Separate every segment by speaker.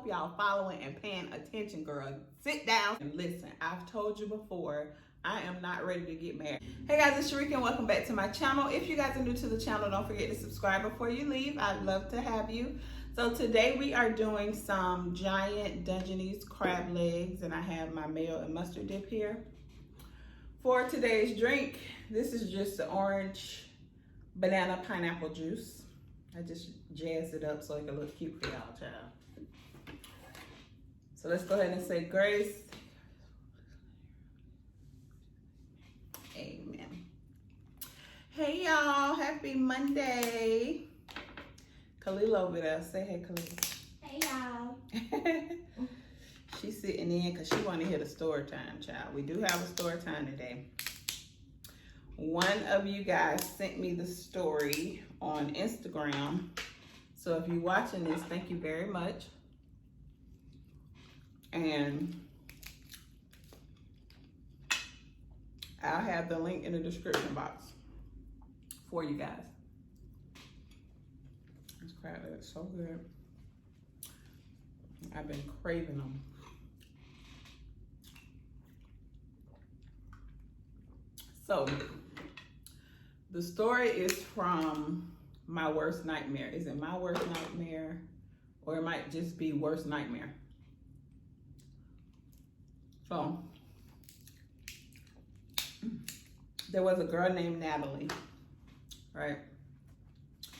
Speaker 1: hope y'all following and paying attention, girl. Sit down and listen. I've told you before, I am not ready to get married. Hey guys, it's Sharika and welcome back to my channel. If you guys are new to the channel, don't forget to subscribe before you leave. I'd love to have you. So today we are doing some giant Dungeness crab legs, and I have my mayo and mustard dip here. For today's drink, this is just the orange banana pineapple juice. I just jazzed it up so it can look cute for y'all, child. So let's go ahead and say grace. Amen. Hey y'all, happy Monday. Khalil over there, say hey Khalil.
Speaker 2: Hey y'all.
Speaker 1: She's sitting in because she want to hear the story time, child. We do have a story time today. One of you guys sent me the story on Instagram. So if you're watching this, thank you very much. And I'll have the link in the description box for you guys. This crab looks so good. I've been craving them. So, the story is from My Worst Nightmare. Is it My Worst Nightmare? Or it might just be Worst Nightmare. So, there was a girl named Natalie, right?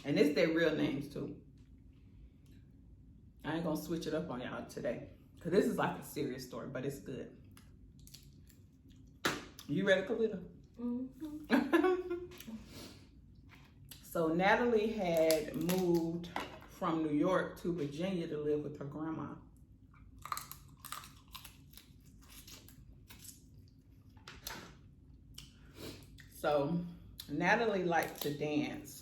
Speaker 1: And it's their real names too. I ain't gonna switch it up on y'all today, because this is like a serious story, but it's good. You ready, Kalita? Mm-hmm. So Natalie had moved from New York to Virginia to live with her grandma. So Natalie liked to dance.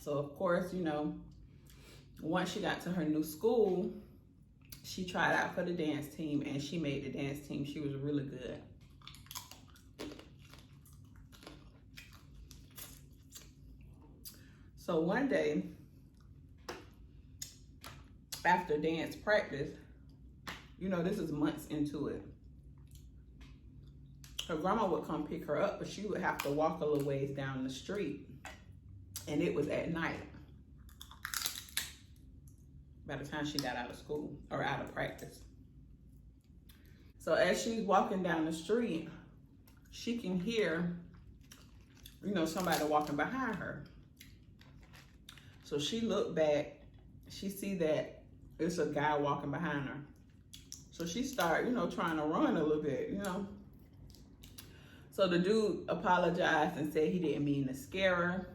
Speaker 1: So of course, you know, once she got to her new school, she tried out for the dance team and she made the dance team. She was really good. So one day, after dance practice, you know, this is months into it, her grandma would come pick her up, but she would have to walk a little ways down the street. And it was at night by the time she got out of school or out of practice. So as she's walking down the street, she can hear, you know, somebody walking behind her. So she looked back, she see that it's a guy walking behind her. So she started, you know, trying to run a little bit, you know. So the dude apologized and said he didn't mean to scare her.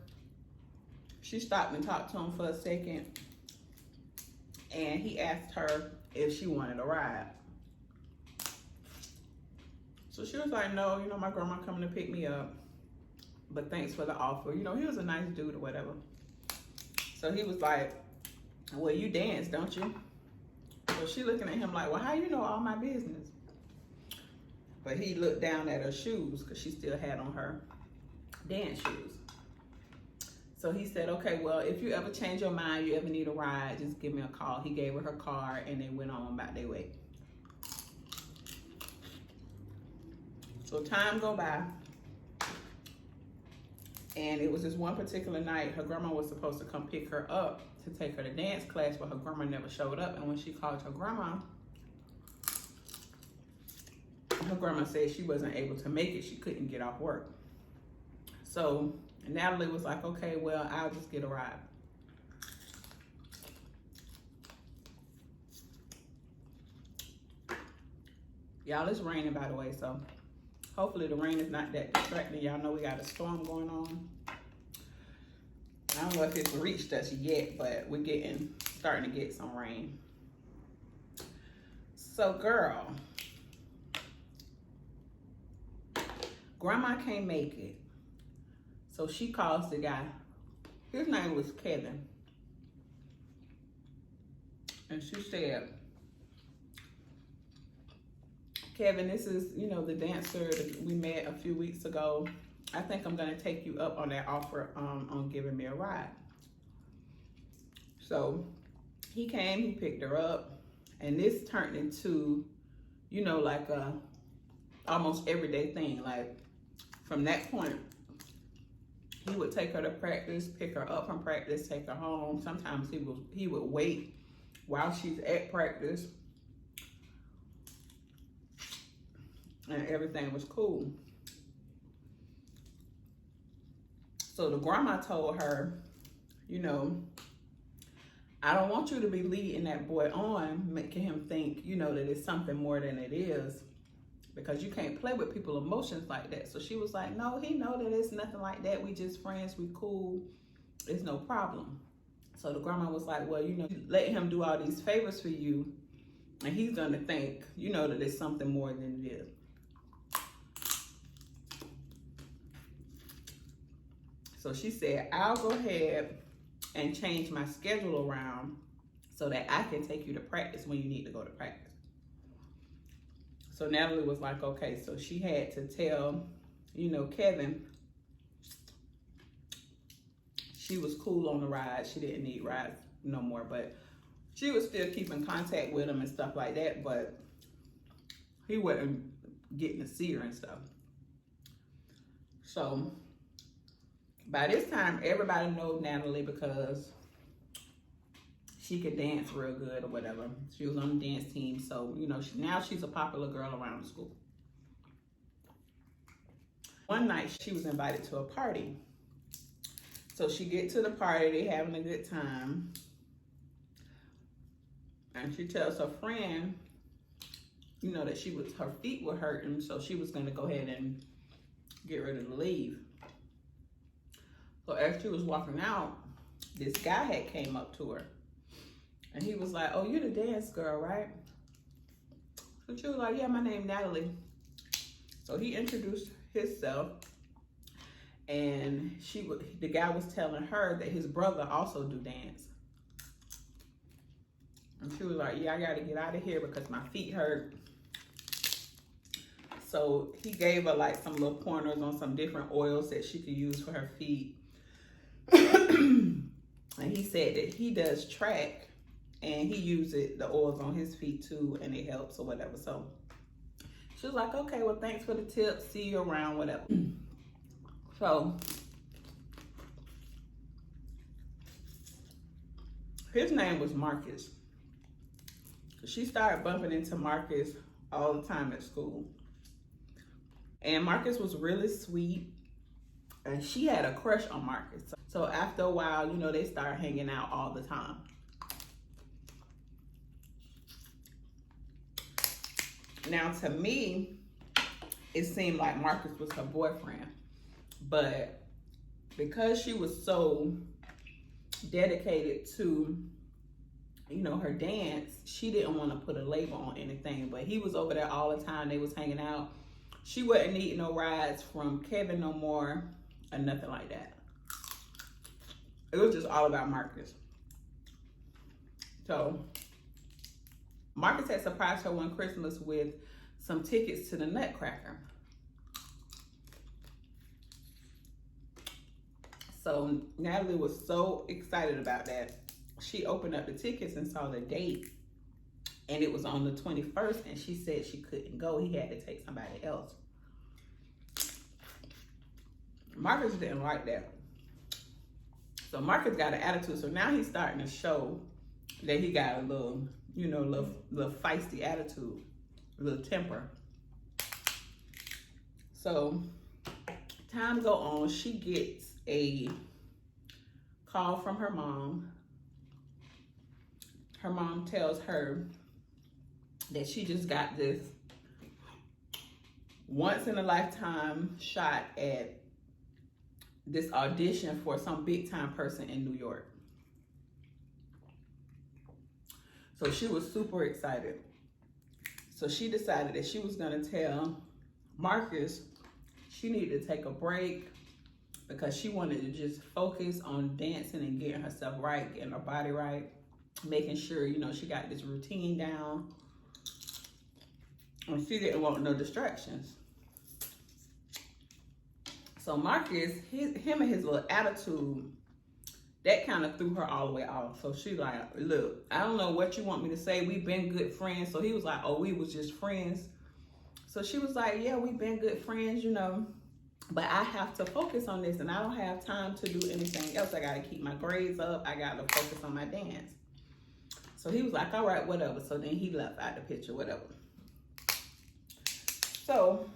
Speaker 1: She stopped and talked to him for a second. And he asked her if she wanted a ride. So she was like, no, you know, my grandma coming to pick me up, but thanks for the offer. You know, he was a nice dude or whatever. So he was like, well, you dance, don't you? So she looking at him like, well, how you know all my business? But he looked down at her shoes because she still had on her dance shoes. So he said, okay, well, if you ever change your mind, you ever need a ride, just give me a call. He gave her her card and they went on about their way. So time go by. And it was this one particular night, her grandma was supposed to come pick her up to take her to dance class, but her grandma never showed up. And when she called her grandma said she wasn't able to make it. She couldn't get off work. So Natalie was like, okay, well, I'll just get a ride. Y'all, it's raining, by the way, so hopefully the rain is not that distracting. Y'all know we got a storm going on. I don't know if it's reached us yet, but we're starting to get some rain. So, girl, grandma can't make it. So she calls the guy. His name was Kevin. And she said, Kevin, this is, you know, the dancer that we met a few weeks ago. I think I'm gonna take you up on that offer on giving me a ride. So he came, he picked her up. And this turned into, you know, like a almost everyday thing. Like from that point, he would take her to practice, pick her up from practice, take her home. Sometimes he would wait while she's at practice, and everything was cool. So the grandma told her, you know, I don't want you to be leading that boy on, making him think, you know, that it's something more than it is, because you can't play with people's emotions like that. So she was like, no, he know that it's nothing like that. We just friends, we cool, it's no problem. So the grandma was like, well, you know, let him do all these favors for you, and he's gonna think, you know, that it's something more than it is. So she said, I'll go ahead and change my schedule around so that I can take you to practice when you need to go to practice. So Natalie was like, okay. So she had to tell, you know, Kevin she was cool on the ride. She didn't need rides no more, but she was still keeping contact with him and stuff like that, but he wasn't getting to see her and stuff. So by this time, everybody knows Natalie because she could dance real good or whatever. She was on the dance team. So, you know, now she's a popular girl around the school. One night, she was invited to a party. So she get to the party, they having a good time. And she tells her friend, you know, that her feet were hurting, so she was gonna go ahead and get ready to leave. So as she was walking out, this guy had came up to her. And he was like, oh, you're the dance girl, right? So she was like, yeah, my name's Natalie. So he introduced himself. And the guy was telling her that his brother also do dance. And she was like, yeah, I gotta get out of here because my feet hurt. So he gave her like some little pointers on some different oils that she could use for her feet. And he said that he does track and he uses the oils on his feet too, and it helps or whatever. So she was like, okay, well, thanks for the tip. See you around, whatever. So his name was Marcus. She started bumping into Marcus all the time at school. And Marcus was really sweet. And she had a crush on Marcus. So after a while, you know, they started hanging out all the time. Now, to me, it seemed like Marcus was her boyfriend. But because she was so dedicated to, you know, her dance, she didn't want to put a label on anything. But he was over there all the time. They was hanging out. She wasn't needing no rides from Kevin no more or nothing like that. It was just all about Marcus. So Marcus had surprised her one Christmas with some tickets to the Nutcracker. So Natalie was so excited about that. She opened up the tickets and saw the date, and it was on the 21st, and she said she couldn't go. He had to take somebody else. Marcus didn't like that. So Marcus got an attitude. So now he's starting to show that he got a little, you know, little feisty attitude, a little temper. So time go on, she gets a call from her mom. Her mom tells her that she just got this once in a lifetime shot at this audition for some big time person in New York. So she was super excited. So she decided that she was gonna tell Marcus she needed to take a break because she wanted to just focus on dancing and getting herself right, getting her body right, making sure, you know, she got this routine down. And she didn't want no distractions. So Marcus, him and his little attitude, that kind of threw her all the way off. So she like, look, I don't know what you want me to say. We've been good friends. So he was like, oh, we was just friends. So she was like, yeah, we've been good friends, you know, but I have to focus on this and I don't have time to do anything else. I got to keep my grades up. I got to focus on my dance. So he was like, all right, whatever. So then he left out the picture, whatever. So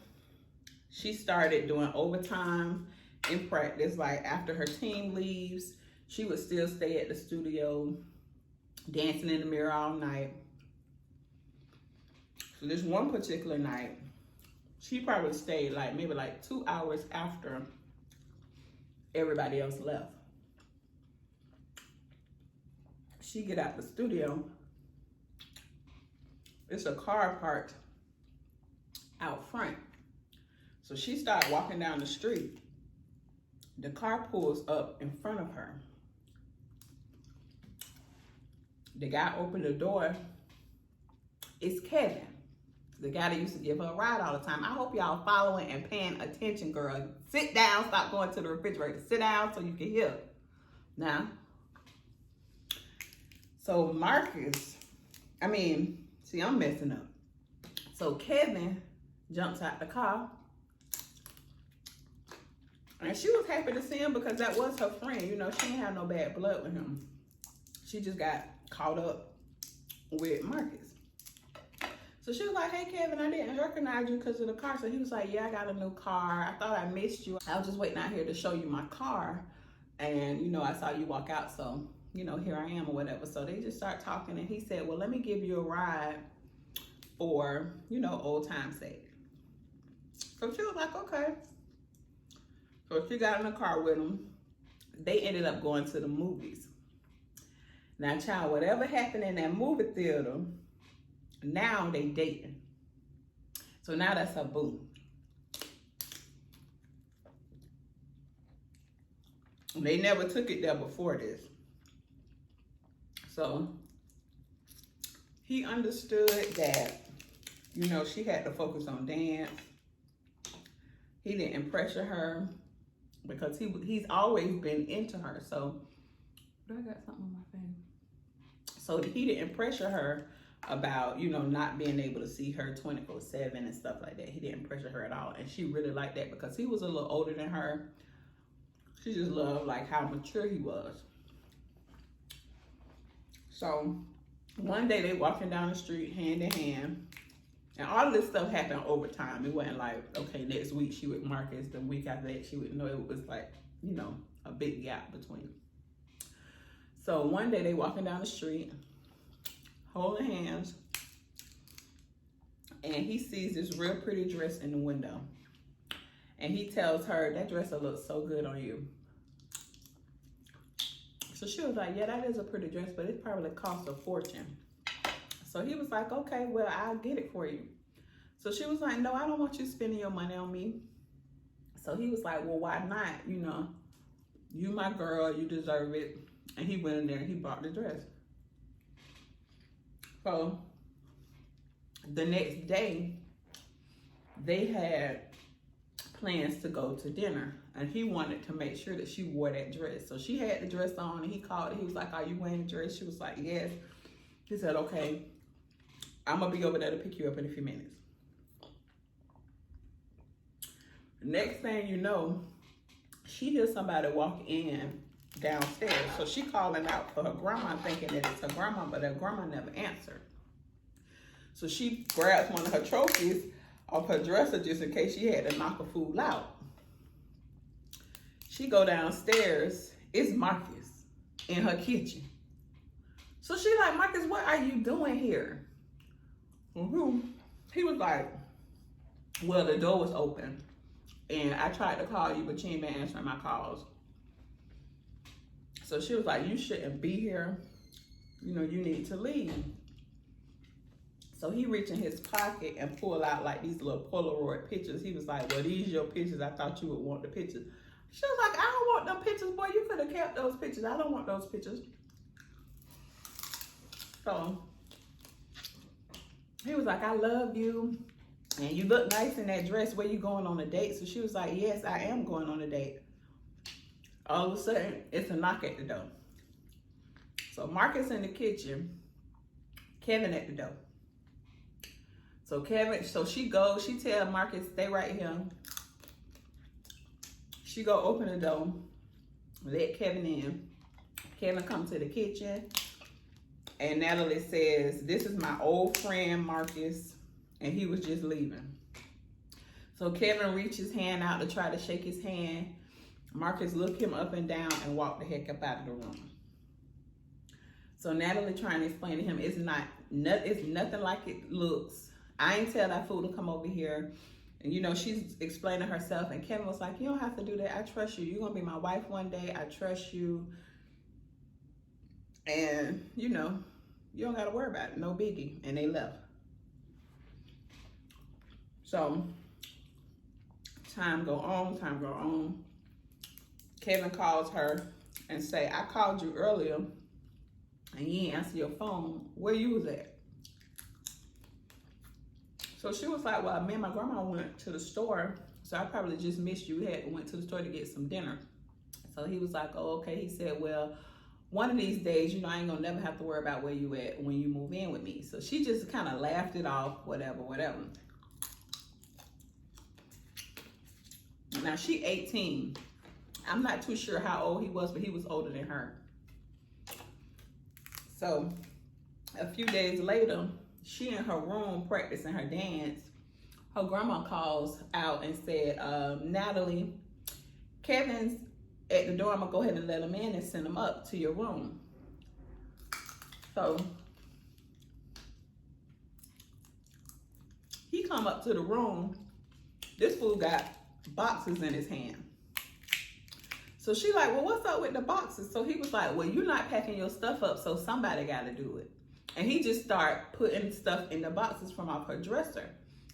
Speaker 1: she started doing overtime in practice. Like after her team leaves, she would still stay at the studio, dancing in the mirror all night. So this one particular night, she probably stayed like maybe like 2 hours after everybody else left. She get out the studio. It's a car parked out front. So she started walking down the street. The car pulls up in front of her. The guy opened the door. It's Kevin, the guy that used to give her a ride all the time. I hope y'all following and paying attention, girl. Sit down, stop going to the refrigerator. Sit down so you can hear. Now, so Marcus, see, I'm messing up. So Kevin jumps out the car. And she was happy to see him because that was her friend. You know, she didn't have no bad blood with him. She just got caught up with Marcus. So she was like, hey, Kevin, I didn't recognize you because of the car. So he was like, yeah, I got a new car. I thought I missed you. I was just waiting out here to show you my car. And, you know, I saw you walk out. So, you know, here I am or whatever. So they just start talking. And he said, well, let me give you a ride for, you know, old time's sake. So she was like, okay. So she got in the car with him. They ended up going to the movies. Now, child, whatever happened in that movie theater, now they dating. So now that's a boo. They never took it there before this. So he understood that, you know, she had to focus on dance. He didn't pressure her because he's always been into her. So, but I got something on my face. So he didn't pressure her about, you know, not being able to see her 24/7 and stuff like that. He didn't pressure her at all. And she really liked that because he was a little older than her. She just loved like how mature he was. So one day they walking down the street hand in hand. And all of this stuff happened over time. It wasn't like, okay, next week she with Marcus, the week after that she would know. It was like, you know, a big gap between. So one day they walking down the street, holding hands, and he sees this real pretty dress in the window. And he tells her, that dress will look so good on you. So she was like, yeah, that is a pretty dress, but it probably costs a fortune. So he was like, okay, well, I'll get it for you. So she was like, no, I don't want you spending your money on me. So he was like, well, why not? You know, you my girl, you deserve it. And he went in there and he bought the dress. So the next day, they had plans to go to dinner. And he wanted to make sure that she wore that dress. So she had the dress on and he called her. He was like, are you wearing the dress? She was like, yes. He said, okay, I'm going to be over there to pick you up in a few minutes. Next thing you know, she hears somebody walk in downstairs. So she calling out for her grandma, thinking that it's her grandma, but her grandma never answered. So she grabs one of her trophies off her dresser just in case she had to knock a fool out. She go downstairs. It's Marcus in her kitchen. So she like, Marcus, what are you doing here? He was like, well, the door was open. And I tried to call you, but you ain't been answering my calls. So she was like, you shouldn't be here. You know, you need to leave. So he reached in his pocket and pulled out like these little Polaroid pictures. He was like, well, these your pictures. I thought you would want the pictures. She was like, I don't want them pictures, boy. You could have kept those pictures. I don't want those pictures. So he was like, I love you. And you look nice in that dress. Where you going on a date? So she was like, yes, I am going on a date. All of a sudden, it's a knock at the door. So Marcus in the kitchen, Kevin at the door. So she goes, she tell Marcus, stay right here. She go open the door, let Kevin in. Kevin come to the kitchen, and Natalie says, this is my old friend Marcus, and he was just leaving. So Kevin reached his hand out to try to shake his hand. Marcus looked him up and down and walked the heck up out of the room. So Natalie trying to explain to him, it's nothing like it looks. I ain't tell that fool to come over here. And you know, she's explaining herself, and Kevin was like, you don't have to do that. I trust you. You're gonna be my wife one day. I trust you. And you know, you don't gotta worry about it. No biggie. And they left. So time go on. Kevin calls her and say, I called you earlier and you didn't answer your phone. Where you was at? So she was like, well, me and my grandma went to the store, so I probably just missed you. We went to the store to get some dinner. So he was like, oh, okay. He said, well, one of these days, you know, I ain't gonna never have to worry about where you at when you move in with me. So she just kind of laughed it off, whatever. Now she 18. I'm not too sure how old he was, but he was older than her. So a few days later, she in her room practicing her dance. Her grandma calls out and said, Natalie, Kevin's at the door. I'm gonna go ahead and let him in and send him up to your room. So he come up to the room. This fool got boxes in his hand. So she like, well, what's up with the boxes? So he was like, well, you're not packing your stuff up, so somebody got to do it. And he just started putting stuff in the boxes from off her dresser.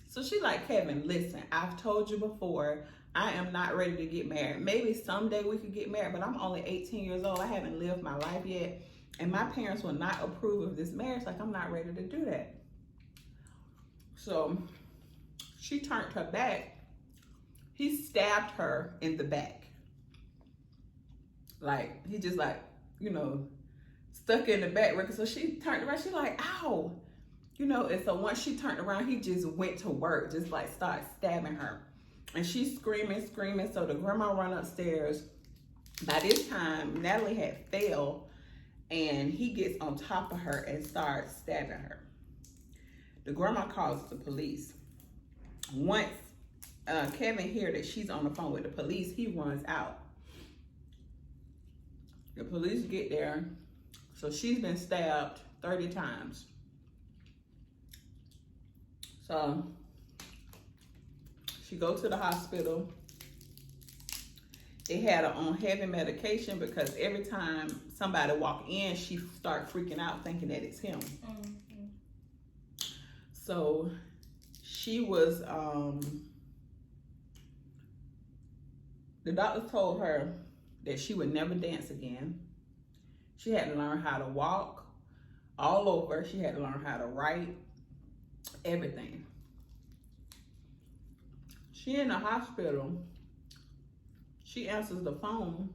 Speaker 1: So she like, Kevin, listen, I've told you before, I am not ready to get married. Maybe someday we could get married, but I'm only 18 years old. I haven't lived my life yet. And my parents will not approve of this marriage. Like, I'm not ready to do that. So she turned her back. He stabbed her in the back. Like, he just like, you know, stuck in the back. So she turned around, she like, ow. You know, and so once she turned around, he just went to work, just like started stabbing her. And she's screaming. So the grandma run upstairs. By this time, Natalie had fell, and he gets on top of her and starts stabbing her. The grandma calls the police. Once Kevin hears that she's on the phone with the police, he runs out. The police get there. So she's been stabbed 30 times. So she go to the hospital. They had her on heavy medication because every time somebody walk in, she start freaking out thinking that it's him. Mm-hmm. So she was, the doctor told her that she would never dance again. She had to learn how to walk all over. She had to learn how to write, everything. She in the hospital. She answers the phone.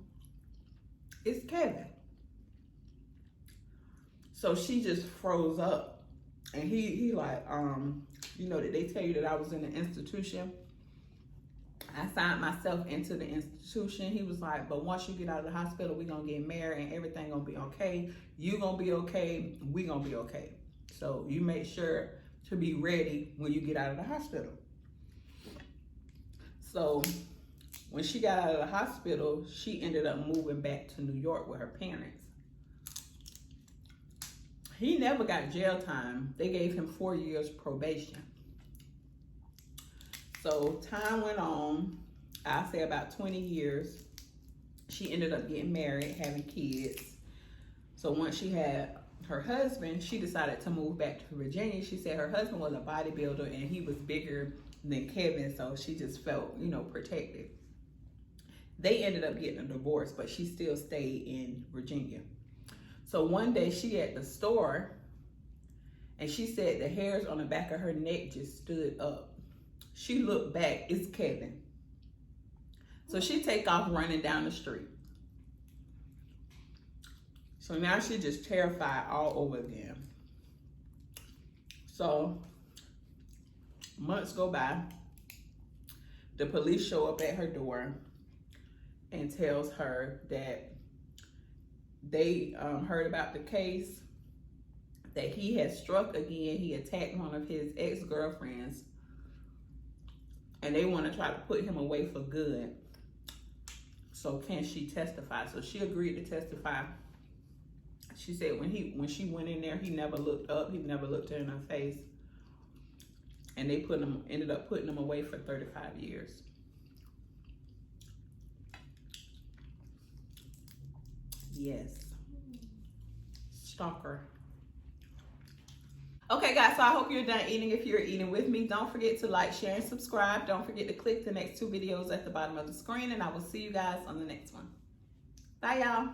Speaker 1: It's Kevin. So she just froze up. And he like, you know, that they tell you that I was in an institution. I signed myself into the institution. He was like, but once you get out of the hospital, we're going to get married and everything going to be okay. You going to be okay. We going to be okay. So you make sure to be ready when you get out of the hospital. So when she got out of the hospital, she ended up moving back to New York with her parents. He never got jail time. They gave him 4 years probation. So time went on, I'd say about 20 years. She ended up getting married, having kids. So once she had her husband, she decided to move back to Virginia. She said her husband was a bodybuilder and he was bigger than Kevin, so she just felt, you know, protected. They ended up getting a divorce, but she still stayed in Virginia. So one day she at the store and she said the hairs on the back of her neck just stood up. She looked back, it's Kevin. So she take off running down the street. So now she's just terrified all over again. So months go by. The police show up at her door and tells her that they heard about the case, that he has struck again. He attacked one of his ex-girlfriends, and they want to try to put him away for good. So can she testify? So she agreed to testify. She said when she went in there, he never looked up. He never looked her in her face. And they ended up putting him away for 35 years. Yes. Stalker. Okay, guys, so I hope you're done eating. If you're eating with me, don't forget to like, share, and subscribe. Don't forget to click the next 2 videos at the bottom of the screen, and I will see you guys on the next one. Bye, y'all.